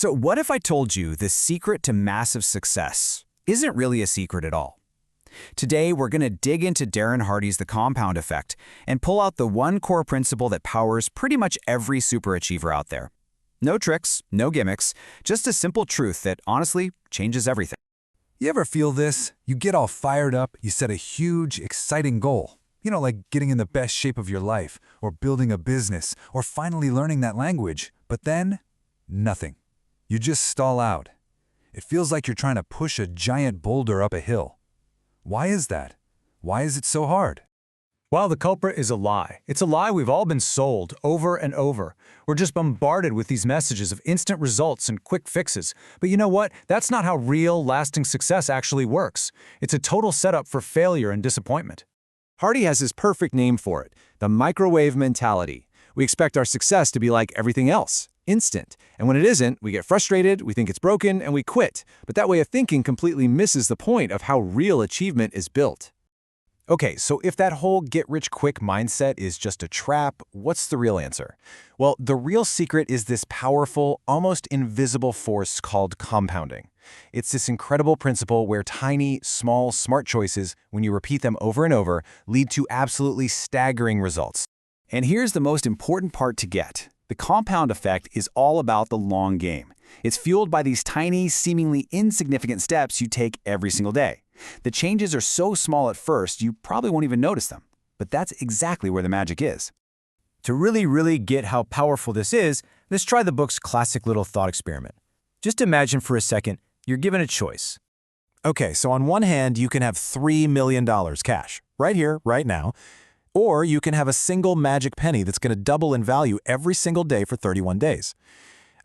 So what if I told you the secret to massive success isn't really a secret at all? Today, we're going to dig into Darren Hardy's The Compound Effect and pull out the one core principle that powers pretty much every superachiever out there. No tricks, no gimmicks, just a simple truth that honestly changes everything. You ever feel this? You get all fired up, you set a huge, exciting goal. Like getting in the best shape of your life, or building a business, or finally learning that language. But then, nothing. You just stall out. It feels like you're trying to push a giant boulder up a hill. Why is that? Why is it so hard? Well, the culprit is a lie. It's a lie we've all been sold over and over. We're just bombarded with these messages of instant results and quick fixes. But you know what? That's not how real, lasting success actually works. It's a total setup for failure and disappointment. Hardy has his perfect name for it, the microwave mentality. We expect our success to be like everything else, instant. And when it isn't, we get frustrated, we think it's broken, and we quit. But that way of thinking completely misses the point of how real achievement is built. Okay, so if that whole get-rich-quick mindset is just a trap, what's the real answer? Well, the real secret is this powerful, almost invisible force called compounding. It's this incredible principle where tiny, small, smart choices, when you repeat them over and over, lead to absolutely staggering results. And here's the most important part to get. The compound effect is all about the long game. It's fueled by these tiny, seemingly insignificant steps you take every single day. The changes are so small at first, you probably won't even notice them. But that's exactly where the magic is. To really get how powerful this is, let's try the book's classic little thought experiment. Just imagine for a second, you're given a choice. Okay, so on one hand, you can have $3 million cash, right here, right now. Or you can have a single magic penny that's going to double in value every single day for 31 days.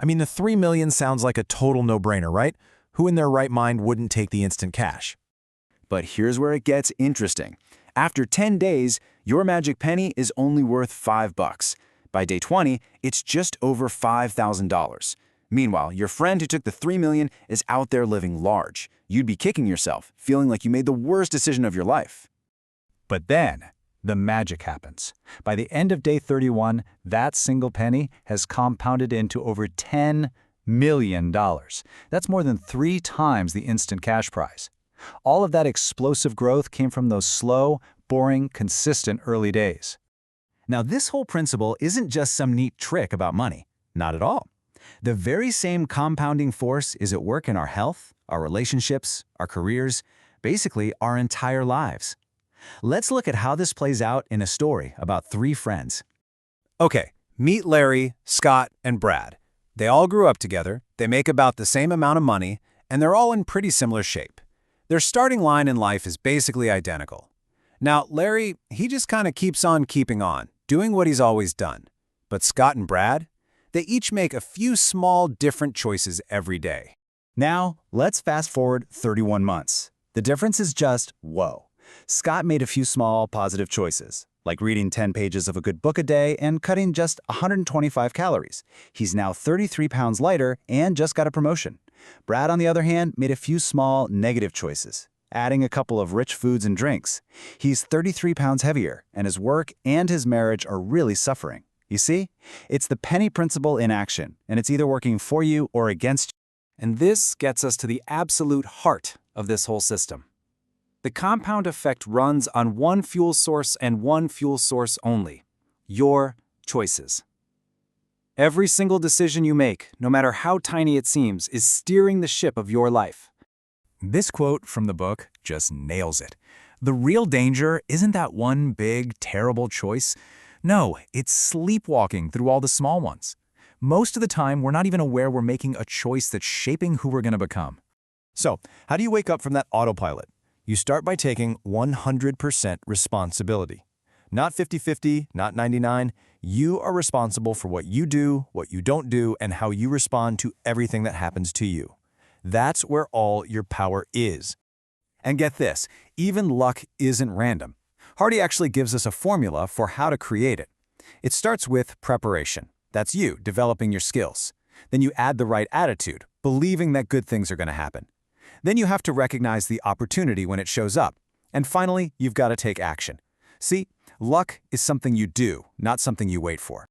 I mean, the $3 million sounds like a total no-brainer, right? Who in their right mind wouldn't take the instant cash? But here's where it gets interesting. After 10 days, your magic penny is only worth $5. By day 20, it's just over $5,000. Meanwhile, your friend who took the $3 million is out there living large. You'd be kicking yourself, feeling like you made the worst decision of your life. But then, the magic happens. By the end of day 31, that single penny has compounded into over $10 million. That's more than 3 times the instant cash prize. All of that explosive growth came from those slow, boring, consistent early days. Now, this whole principle isn't just some neat trick about money. Not at all. The very same compounding force is at work in our health, our relationships, our careers, basically our entire lives. Let's look at how this plays out in a story about 3 friends. Okay, meet Larry, Scott, and Brad. They all grew up together, they make about the same amount of money, and they're all in pretty similar shape. Their starting line in life is basically identical. Now, Larry, he just kind of keeps on keeping on, doing what he's always done. But Scott and Brad, they each make a few small, different choices every day. Now, let's fast forward 31 months. The difference is just, whoa. Scott made a few small, positive choices, like reading 10 pages of a good book a day and cutting just 125 calories. He's now 33 pounds lighter and just got a promotion. Brad, on the other hand, made a few small, negative choices, adding a couple of rich foods and drinks. He's 33 pounds heavier, and his work and his marriage are really suffering. You see? It's the penny principle in action, and it's either working for you or against you. And this gets us to the absolute heart of this whole system. The compound effect runs on one fuel source and one fuel source only: your choices. Every single decision you make, no matter how tiny it seems, is steering the ship of your life. This quote from the book just nails it. The real danger isn't that one big, terrible choice. No, it's sleepwalking through all the small ones. Most of the time, we're not even aware we're making a choice that's shaping who we're going to become. So, how do you wake up from that autopilot? You start by taking 100% responsibility. Not 50-50, not 99. You are responsible for what you do, what you don't do, and how you respond to everything that happens to you. That's where all your power is. And get this, even luck isn't random. Hardy actually gives us a formula for how to create it. It starts with preparation. That's you developing your skills. Then you add the right attitude, believing that good things are going to happen. Then you have to recognize the opportunity when it shows up. And finally, you've got to take action. See, luck is something you do, not something you wait for.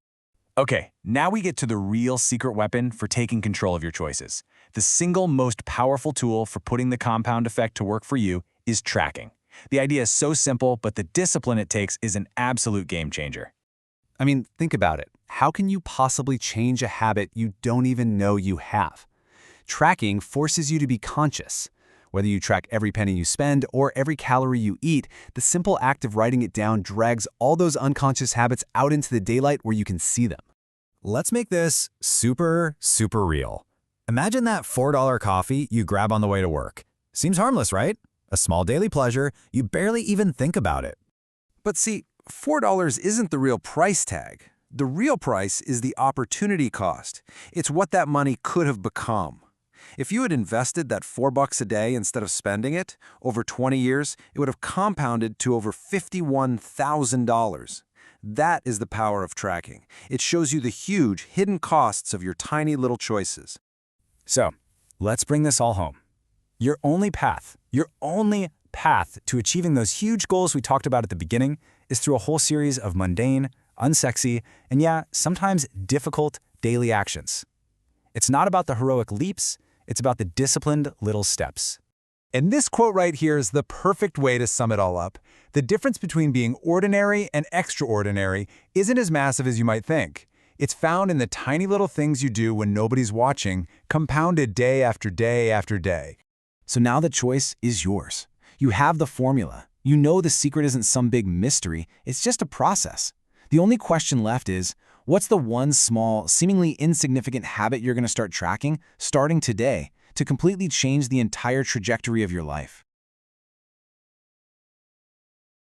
Okay, now we get to the real secret weapon for taking control of your choices. The single most powerful tool for putting the compound effect to work for you is tracking. The idea is so simple, but the discipline it takes is an absolute game changer. I mean, think about it. How can you possibly change a habit you don't even know you have? Tracking forces you to be conscious. Whether you track every penny you spend or every calorie you eat, the simple act of writing it down drags all those unconscious habits out into the daylight where you can see them. Let's make this super real. Imagine that $4 coffee you grab on the way to work. Seems harmless, right? A small daily pleasure, you barely even think about it. But see, $4 isn't the real price tag. The real price is the opportunity cost. It's what that money could have become. If you had invested that $4 a day instead of spending it, over 20 years, it would have compounded to over $51,000. That is the power of tracking. It shows you the huge, hidden costs of your tiny little choices. So, let's bring this all home. Your only path to achieving those huge goals we talked about at the beginning is through a whole series of mundane, unsexy, and yeah, sometimes difficult daily actions. It's not about the heroic leaps, it's about the disciplined little steps. And this quote right here is the perfect way to sum it all up. The difference between being ordinary and extraordinary isn't as massive as you might think. It's found in the tiny little things you do when nobody's watching, compounded day after day after day. So now the choice is yours. You have the formula. You know the secret isn't some big mystery, it's just a process. The only question left is, what's the one small, seemingly insignificant habit you're going to start tracking, starting today, to completely change the entire trajectory of your life?